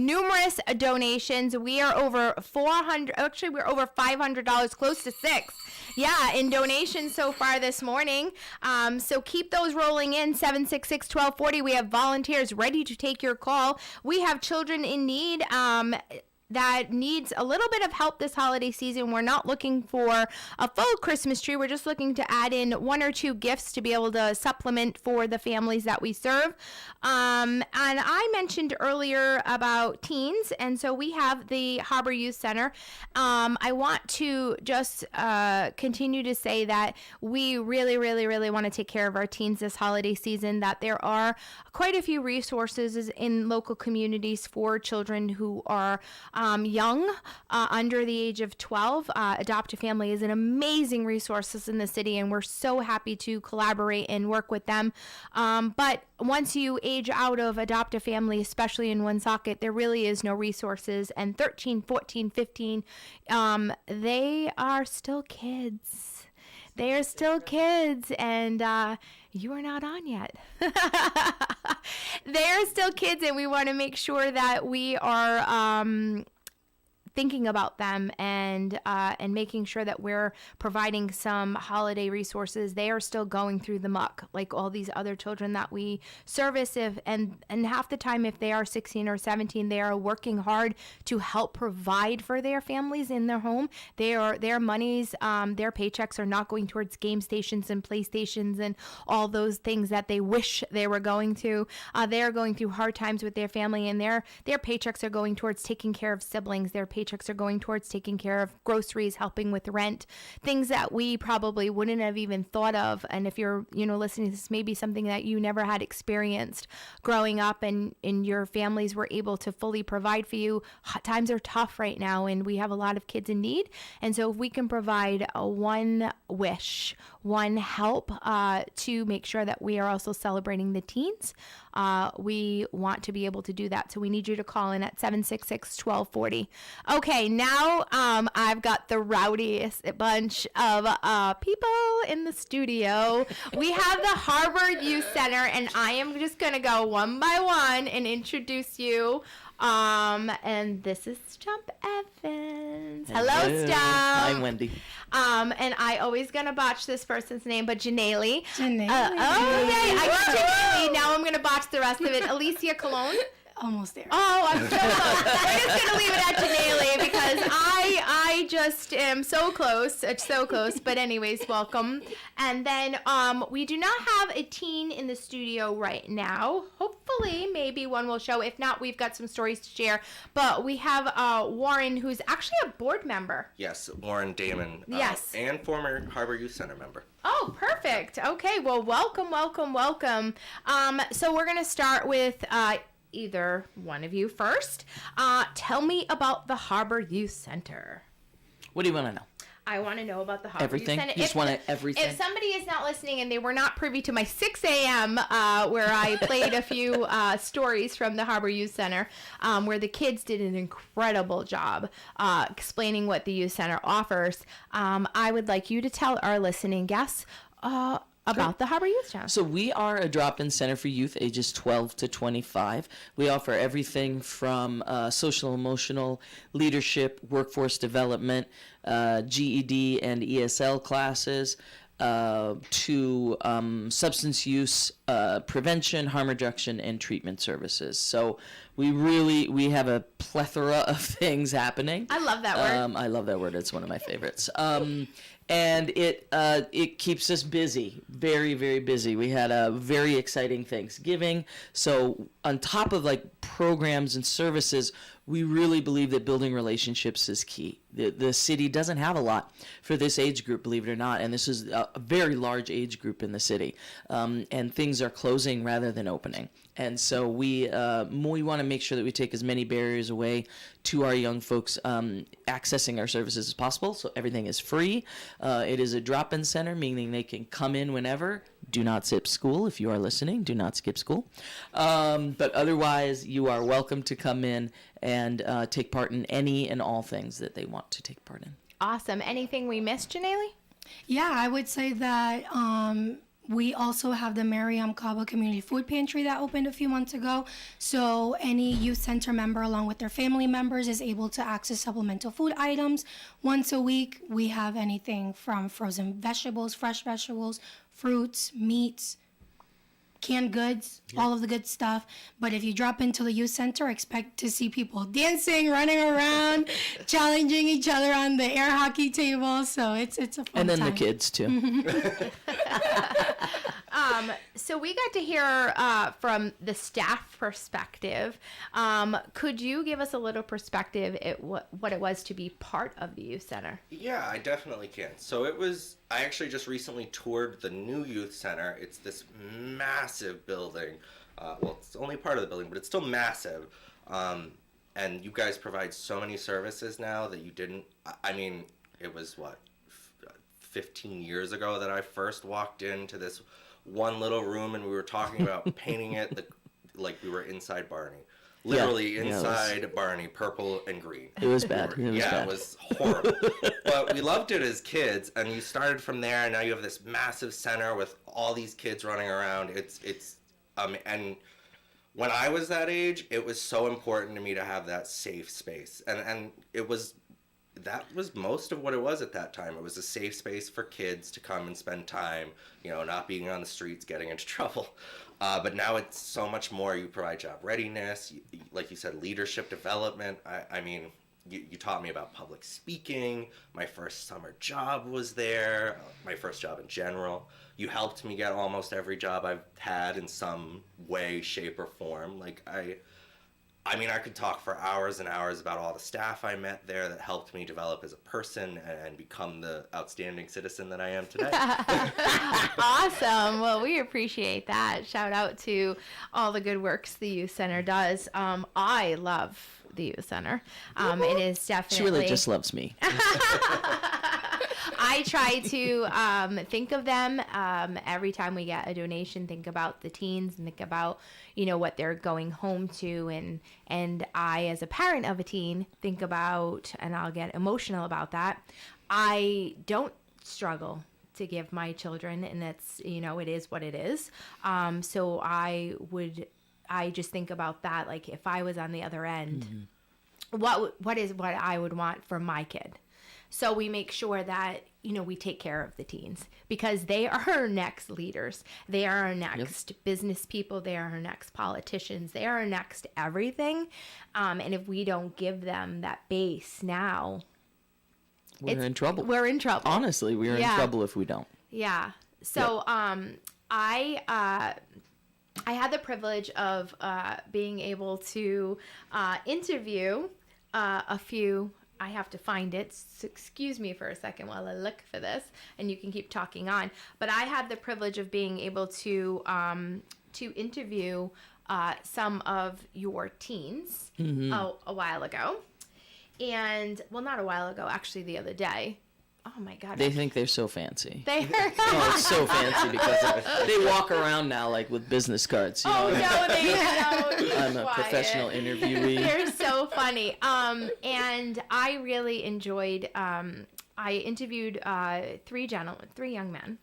numerous donations. We are over 400, actually we're over $500, close to $6. Yeah, in donations so far this morning. So keep those rolling in, 766-1240. We have volunteers ready to take your call. We have children in need that needs a little bit of help this holiday season. We're not looking for a full Christmas tree. We're just looking to add in 1 or 2 gifts to be able to supplement for the families that we serve. And I mentioned earlier about teens, and so we have the Harbor Youth Center. I want to just continue to say that we really, really, really want to take care of our teens this holiday season, that there are quite a few resources in local communities for children who are young, under the age of 12. Adopt a Family is an amazing resource in the city, and we're so happy to collaborate and work with them. But once you age out of Adopt a Family, especially in Woonsocket, there really is no resources. And 13, 14, 15, they are still kids. They are still kids, and you are not on yet. They are still kids, and we want to make sure that we are thinking about them and making sure that we're providing some holiday resources. They are still going through the muck like all these other children that we service. And half the time, if they are 16 or 17, they are working hard to help provide for their families in their home. Their monies, their paychecks are not going towards game stations and PlayStations and all those things that they wish they were going to. They are going through hard times with their family, and their paychecks are going towards taking care of siblings. Their paychecks are going towards taking care of groceries, helping with rent, things that we probably wouldn't have even thought of. And if you're, listening to this, maybe something that you never had experienced growing up and your families were able to fully provide for you. Times are tough right now, and we have a lot of kids in need. And so if we can provide one wish, one help to make sure that we are also celebrating the teens, we want to be able to do that. So we need you to call in at 766-1240. Okay, now I've got the rowdiest bunch of people in the studio. We have the Harbor Youth Center, and I am just going to go one by one and introduce you. And this is Stump Evans. Hello, Stump. Hi, Wendy. And I always gonna botch this person's name, but Janelle. Janelle. Okay, I got Janelle. Now I'm gonna botch the rest of it. Alicia Cologne. Almost there. Oh, I'm so close. We're just going to leave it at Janelle because I just am so close. It's so close. But anyways, welcome. And then we do not have a teen in the studio right now. Hopefully, maybe one will show. If not, we've got some stories to share. But we have Warren, who's actually a board member. Yes, Warren Damon. Yes. And former Harbor Youth Center member. Oh, perfect. Okay, well, welcome. So we're going to start with... either one of you first. Tell me about the Harbor Youth Center. What do you want to know? I want to know about the Harbor Everything? Youth Center. You just want everything? If somebody is not listening and they were not privy to my 6 a.m. Where I played a few stories from the Harbor Youth Center, where the kids did an incredible job explaining what the Youth Center offers, I would like you to tell our listening guests about the Harbor Youth Center. So we are a drop-in center for youth ages 12 to 25. We offer everything from social emotional leadership, workforce development, GED and ESL classes, to substance use prevention, harm reduction, and treatment services. So we have a plethora of things happening. I love that word. I love that word. It's one of my favorites. And it keeps us busy, very, very busy. We had a very exciting Thanksgiving. So on top of like programs and services, we really believe that building relationships is key. The city doesn't have a lot for this age group, believe it or not, and this is a very large age group in the city. And things are closing rather than opening. And so we want to make sure that we take as many barriers away to our young folks accessing our services as possible. So everything is free. It is a drop-in center, meaning they can come in whenever. Do not skip school. If you are listening, do not skip school. But otherwise, you are welcome to come in and take part in any and all things that they want to take part in. Awesome. Anything we missed, Janelle? Yeah, I would say that We also have the Mariam Kaba Community Food Pantry that opened a few months ago. So any youth center member along with their family members is able to access supplemental food items. Once a week, we have anything from frozen vegetables, fresh vegetables, fruits, meats, canned goods, all of the good stuff. But if you drop into the youth center, expect to see people dancing, running around, challenging each other on the air hockey table. So it's a fun And then time. the kids too. So we got to hear from the staff perspective. Could you give us a little perspective at what it was to be part of the youth center? Yeah, I definitely can. So I actually just recently toured the new youth center. It's this massive building. Well, it's only part of the building, but it's still massive. And you guys provide so many services now that you didn't. I mean, it was 15 years ago that I first walked into this one little room and we were talking about painting it like we were inside Barney. Literally inside Barney, purple and green. It was bad. It was horrible. But we loved it as kids, and you started from there, and now you have this massive center with all these kids running around. And when I was that age, it was so important to me to have that safe space. And that was most of what it was at that time. It was a safe space for kids to come and spend time, not being on the streets, getting into trouble. But now it's so much more. You provide job readiness, like you said, leadership development. I mean, you taught me about public speaking. My first summer job was there, my first job in general. You helped me get almost every job I've had in some way, shape, or form. I mean, I could talk for hours and hours about all the staff I met there that helped me develop as a person and become the outstanding citizen that I am today. Awesome. Well, we appreciate that. Shout out to all the good works the youth center does. I love the youth center. It is definitely. She really just loves me. I try to think of them every time we get a donation. Think about the teens and think about what they're going home to, and I, as a parent of a teen, think about, and I'll get emotional about that. I don't struggle to give my children, and it's it is what it is. So I just think about that, like if I was on the other end, what is what I would want for my kid. So we make sure that, we take care of the teens because they are our next leaders. They are our next business people. They are our next politicians. They are our next everything. And if we don't give them that base now, We're in trouble. We're in trouble. Honestly, we're in trouble if we don't. Yeah. So I had the privilege of being able to interview a few. I have to find it. So excuse me for a second while I look for this, and you can keep talking on. But I had the privilege of being able to interview some of your teens a while ago, and not a while ago, actually the other day. Oh my God! They think they're so fancy. They are. Oh, it's so fancy because they walk around now like with business cards. Oh no, they don't. I'm a professional interviewee. They're so funny. And I really enjoyed. I interviewed three young men,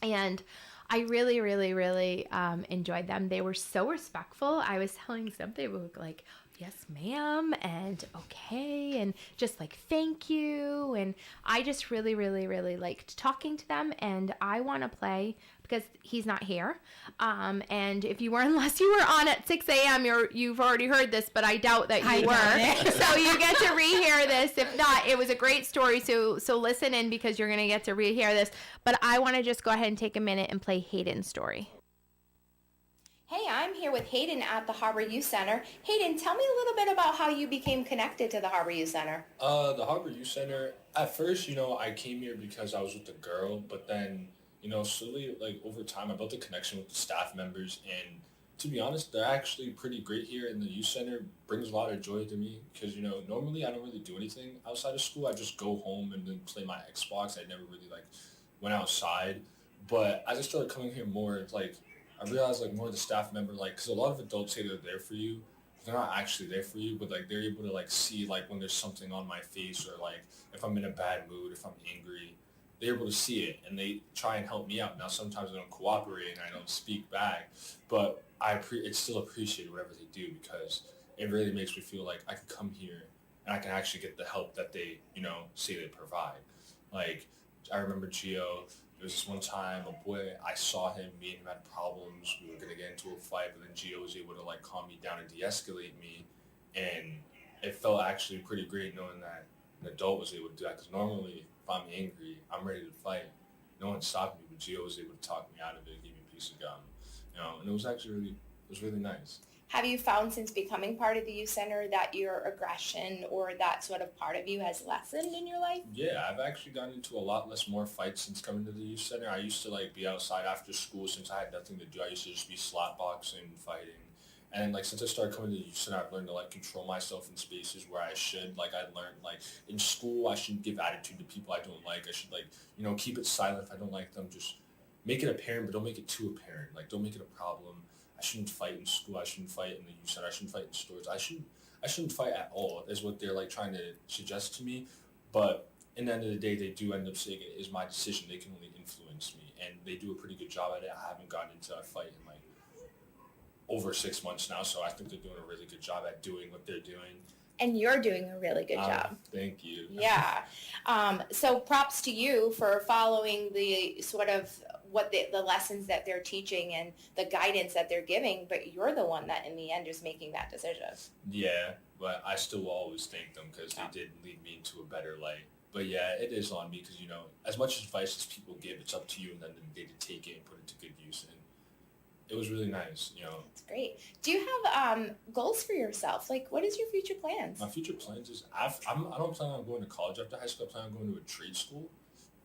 and I really, really, really enjoyed them. They were so respectful. I was telling some, they were like, "Yes, ma'am," and "Okay," and just like, "Thank you." And I just really, really, really liked talking to them. And I want to play because he's not here. And if you were, unless you were on at 6 a.m., you've already heard this, but I doubt that you were. So you get to rehear this. If not, it was a great story. So listen in because you're going to get to rehear this. But I want to just go ahead and take a minute and play Hayden's story. Hey, I'm here with Hayden at the Harbor Youth Center. Hayden, tell me a little bit about how you became connected to the Harbor Youth Center. The Harbor Youth Center, at first, I came here because I was with a girl, but then, slowly, over time, I built a connection with the staff members, and to be honest, they're actually pretty great here, and the youth center brings a lot of joy to me, because, normally I don't really do anything outside of school. I just go home and then play my Xbox. I never really, went outside, but as I started coming here more, I realized more of the staff member, because a lot of adults say they're there for you. They're not actually there for you, but they're able to see when there's something on my face, or if I'm in a bad mood, if I'm angry, they're able to see it and they try and help me out. Now sometimes I don't cooperate and I don't speak back, but it's still appreciated whatever they do, because it really makes me feel like I can come here and I can actually get the help that they, say they provide. Like, I remember Gio, there was this one time, a boy, I saw him, me and him had problems, we were going to get into a fight, but then Gio was able to like calm me down and de-escalate me, and it felt actually pretty great knowing that an adult was able to do that, because normally if I'm angry, I'm ready to fight. No one stopped me, but Gio was able to talk me out of it, give me a piece of gum, and it was actually really nice. Have you found since becoming part of the youth center that your aggression or that sort of part of you has lessened in your life? Yeah, I've actually gotten into a lot less more fights since coming to the youth center. I used to like be outside after school since I had nothing to do. I used to just be slapboxing, fighting. And like since I started coming to the youth center, I've learned to like control myself in spaces where I should. Like I learned like in school, I shouldn't give attitude to people I don't like. I should like, keep it silent if I don't like them. Just make it apparent, but don't make it too apparent. Like don't make it a problem. I shouldn't fight in school. I shouldn't fight in the youth center. I shouldn't fight in stores. I shouldn't fight at all, is what they're like trying to suggest to me. But in the end of the day, they do end up saying it is my decision. They can only influence me, and they do a pretty good job at it. I haven't gotten into a fight in like over 6 months now, so I think they're doing a really good job at doing what they're doing. And you're doing a really good job. Thank you. Yeah. So props to you for following the sort of what the lessons that they're teaching and the guidance that they're giving, but you're the one that in the end is making that decision. Yeah, but I still will always thank them because they did lead me into a better light. But yeah, it is on me because, as much advice as people give, it's up to you and then the day to take it and put it to good use. And it was really nice, That's great. Do you have goals for yourself? Like, what is your future plans? My future plans is I don't plan on going to college after high school. I plan on going to a trade school.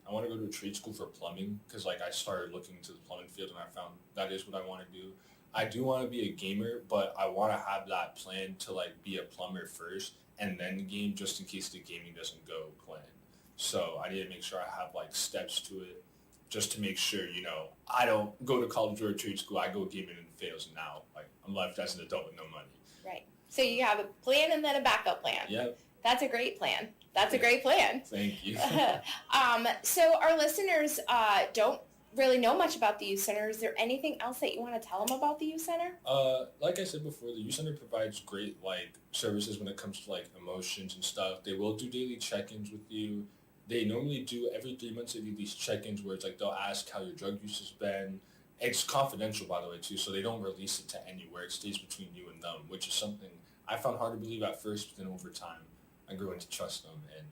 I want to go to a trade school for plumbing because like I started looking into the plumbing field and I found that is what I want to do. I do want to be a gamer, but I want to have that plan to like be a plumber first and then game just in case the gaming doesn't go planned. So I need to make sure I have like steps to it just to make sure, I don't go to college or a trade school. I go gaming and it fails, and now like I'm left as an adult with no money. Right. So you have a plan and then a backup plan. Yep. That's a great plan. That's a great plan. Thank you. So our listeners don't really know much about the youth center. Is there anything else that you want to tell them about the youth center? Like I said before, the youth center provides great like services when it comes to like emotions and stuff. They will do daily check-ins with you. They normally do every 3 months they do these check-ins where it's like they'll ask how your drug use has been. It's confidential, by the way, too, so they don't release it to anywhere. It stays between you and them, which is something I found hard to believe at first, but then over time I grew into trust them, and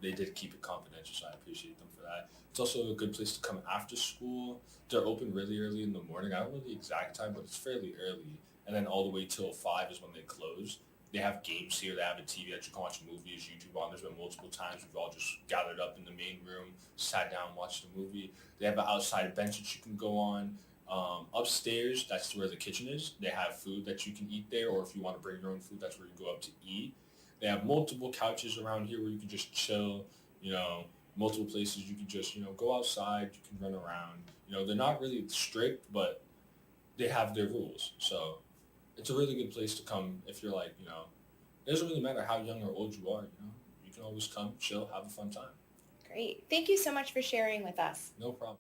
they did keep it confidential, so I appreciate them for that. It's also a good place to come after school. They're open really early in the morning. I don't know the exact time, but it's fairly early, and then all the way till 5 is when they close. They have games here. They have a TV that you can watch movies, YouTube on. There's been multiple times we've all just gathered up in the main room, sat down, watched the movie. They have an outside bench that you can go on. Upstairs, that's where the kitchen is. They have food that you can eat there, or if you want to bring your own food, that's where you go up to eat. They have multiple couches around here where you can just chill, multiple places you can just, go outside, you can run around. They're not really strict, but they have their rules. So it's a really good place to come if you're like, it doesn't really matter how young or old you are, you can always come, chill, have a fun time. Great. Thank you so much for sharing with us. No problem.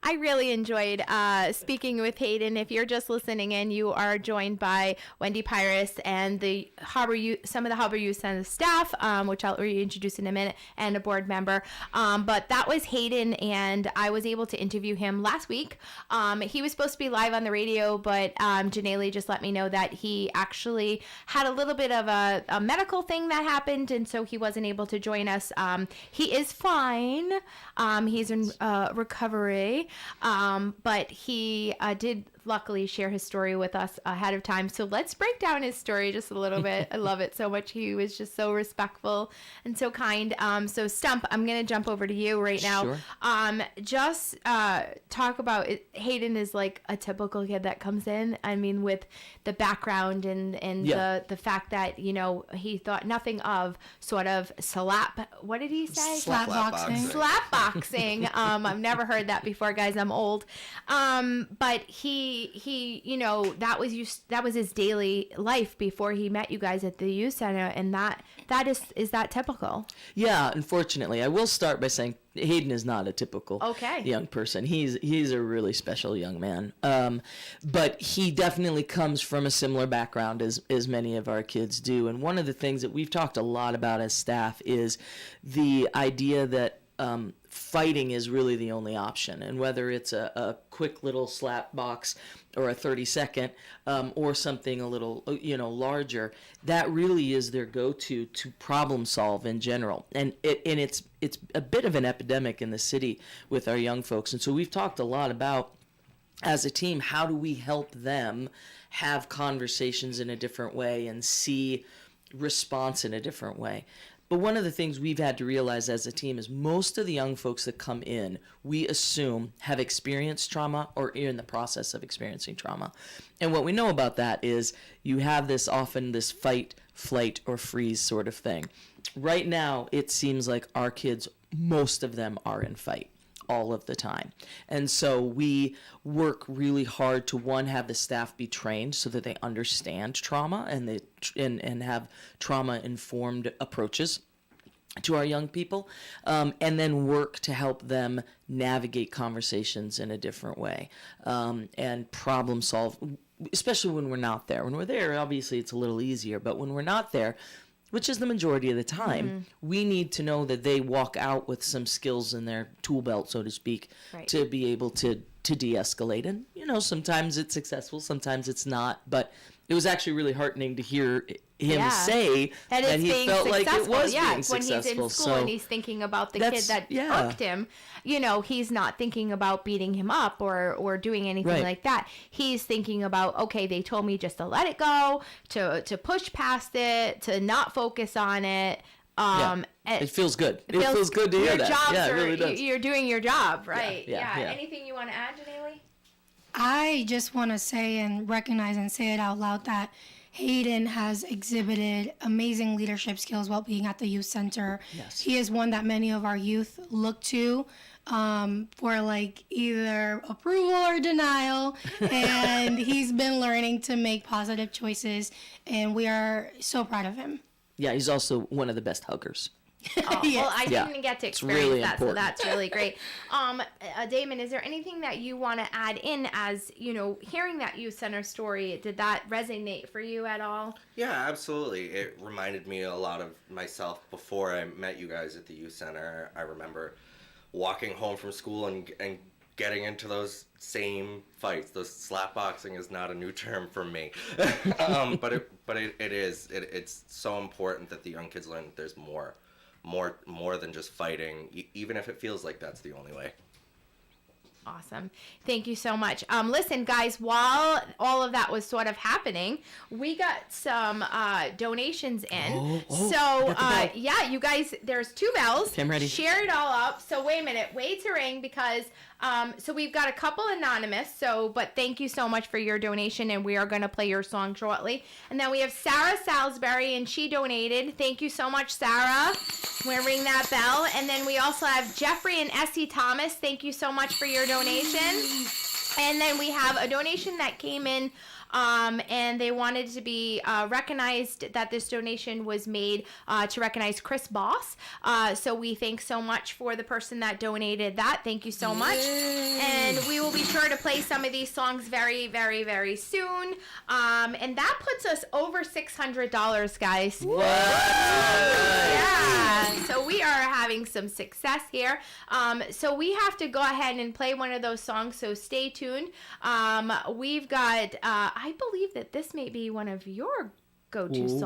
I really enjoyed speaking with Hayden. If you're just listening in, you are joined by Wendy Pyrus and some of the Harbor Youth Center staff, which I'll reintroduce in a minute, and a board member. But that was Hayden, and I was able to interview him last week. He was supposed to be live on the radio, but Janelle just let me know that he actually had a little bit of a medical thing that happened, and so he wasn't able to join us. He is fine. He's in recovery. But he did luckily share his story with us ahead of time. So let's break down his story just a little bit. I love it so much. He was just so respectful and so kind. So Stump, I'm going to jump over to you right now. Sure. Just talk about it. Hayden is like a typical kid that comes in. I mean, with the background and the fact that, he thought nothing of sort of what did he say? Slapboxing. Slapboxing. I've never heard that before, guys. I'm old. But he he you know, that was his daily life before he met you guys at the youth center, and that is that typical? Yeah, unfortunately, I will start by saying Hayden is not a typical Okay. young person. He's a really special young man. But he definitely comes from a similar background as many of our kids do. And one of the things that we've talked a lot about as staff is the idea that fighting is really the only option, and whether it's a quick little slap box or a 30-second or something a little larger, that really is their go-to to problem solve in general. And it's a bit of an epidemic in the city with our young folks. And so we've talked a lot about, as a team, how do we help them have conversations in a different way and see response in a different way. But one of the things we've had to realize as a team is most of the young folks that come in, we assume have experienced trauma or are in the process of experiencing trauma. And what we know about that is you have this fight, flight, or freeze sort of thing. Right now, it seems like our kids, most of them are in fight all of the time. And so we work really hard to, one, have the staff be trained so that they understand trauma and have trauma-informed approaches to our young people, and then work to help them navigate conversations in a different way, and problem solve, especially when we're not there. When we're there, obviously it's a little easier, but when we're not there, which is the majority of the time, we need to know that they walk out with some skills in their tool belt, so to speak, Right. to be able to de-escalate. And, sometimes it's successful, sometimes it's not. But it was actually really heartening to hear him Yeah. say That that it's he being felt like it successful. was Yeah, being when he's in successful. school So and he's thinking about the kid that's- that yeah. irked him, he's not thinking about beating him up or doing anything Right. like that. He's thinking about, okay, they told me just to let it go, to push past it, to not focus on it. yeah. And It feels good. It feels good to hear your that. jobs Yeah, it are, really does. You're doing your job, right? yeah, yeah. Anything you want to add, Janae? I just want to say and recognize and say it out loud that Hayden has exhibited amazing leadership skills while being at the youth center. Yes. He is one that many of our youth look to for like either approval or denial. And he's been learning to make positive choices. And we are so proud of him. Yeah, he's also one of the best huggers. Oh, Yes. well, I Yeah. didn't get to It's experience really that, important. so that's really great. Damon, is there anything that you want to add in as, hearing that youth center story, did that resonate for you at all? Yeah, absolutely. It reminded me a lot of myself before I met you guys at the youth center. I remember walking home from school and getting into those same fights. Those slap boxing is not a new term for me, but it is. It's so important that the young kids learn that there's more than just fighting, even if it feels like that's the only way. Awesome. Thank you so much. Listen, guys, while all of that was sort of happening, we got some donations in. Yeah, you guys, there's 2 bells. Okay, I'm ready. Share it all up. So wait a minute. Wait to ring because so we've got a couple anonymous. But thank you so much for your donation, and we are going to play your song shortly. And then we have Sarah Salisbury, and she donated. Thank you so much, Sarah. We're going to ring that bell. And then we also have Jeffrey and Essie Thomas. Thank you so much for your donation. And then we have a donation that came in, and they wanted to be recognized, that this donation was made to recognize Chris Boss. So we thank so much for the person that donated that. Thank you so much. And we will be sure to play some of these songs very, very, very soon. And that puts us over $600, guys. What? Yeah, so we are having some success here. So we have to go ahead and play one of those songs, so stay tuned. We've got, I believe that this may be one of your go-to Ooh, songs.